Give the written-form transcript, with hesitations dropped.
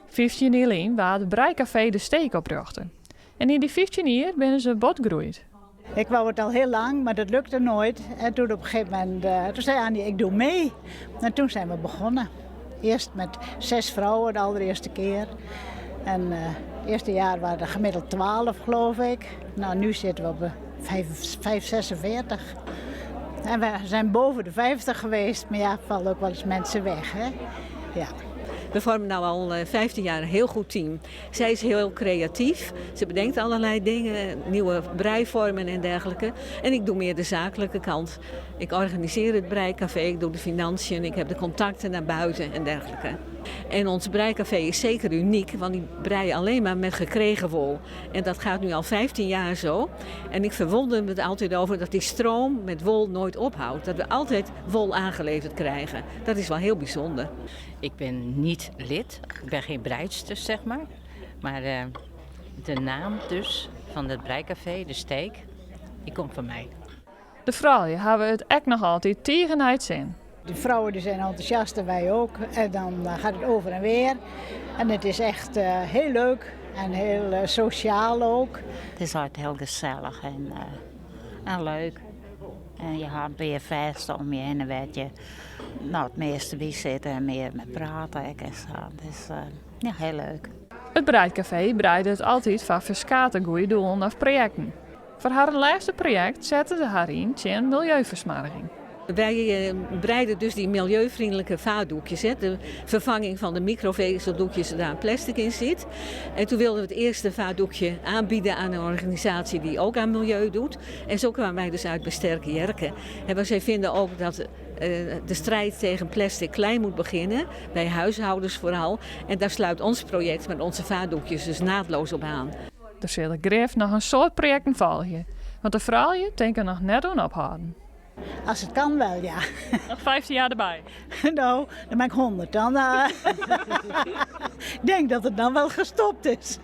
15 jaar geleden waar het breicafé De Steek oprichten. En in die 15 jaar zijn ze botgroeid. Ik wou het al heel lang, maar dat lukte nooit. En toen op een gegeven moment toen zei Annie, ik doe mee. En toen zijn we begonnen. Eerst met 6 vrouwen de allereerste keer. En het eerste jaar waren er gemiddeld 12, geloof ik. Nou, nu zitten we op 46. En we zijn boven de 50 geweest, maar ja, vallen ook wel eens mensen weg, hè? Ja. We vormen nu al 15 jaar een heel goed team. Zij is heel creatief. Ze bedenkt allerlei dingen, nieuwe breivormen en dergelijke. En ik doe meer de zakelijke kant. Ik organiseer het breicafé, ik doe de financiën, ik heb de contacten naar buiten en dergelijke. En ons breicafé is zeker uniek, want die breien alleen maar met gekregen wol. En dat gaat nu al 15 jaar zo. En ik verwonder me er altijd over dat die stroom met wol nooit ophoudt. Dat we altijd wol aangeleverd krijgen. Dat is wel heel bijzonder. Ik ben niet lid, ik ben geen breidster, zeg maar. Maar de naam dus van het breicafé, De Steek, die komt van mij. De vrouwen hebben het echt nog altijd tegenheid zijn. De vrouwen die zijn enthousiast en wij ook. En dan gaat het over en weer. En het is echt heel leuk en heel sociaal ook. Het is altijd heel gezellig en leuk. En je houdt weer vast om je heen en weet je het meeste wie zitten en meer met praten. En zo. Dus ja, heel leuk. Het breidcafé breidde het altijd van verschillende goede doelen of projecten. Voor haar laatste project zette ze haar in tegen milieuversmading. Wij breiden dus die milieuvriendelijke vaatdoekjes. De vervanging van de microvezeldoekjes waar plastic in zit. En toen wilden we het eerste vaatdoekje aanbieden aan een organisatie die ook aan milieu doet. En zo kwamen wij dus uit bij Sterke Jerken. En zij vinden ook dat de strijd tegen plastic klein moet beginnen. Bij huishoudens vooral. En daar sluit ons project met onze vaatdoekjes dus naadloos op aan. Er zullen grif nog een soort projecten volgen. Want de vrouwen denken nog net aan ophouden. Als het kan wel, ja. Nog 15 jaar erbij. Nou, dan ben ik 100. Dan ik denk dat het dan wel gestopt is.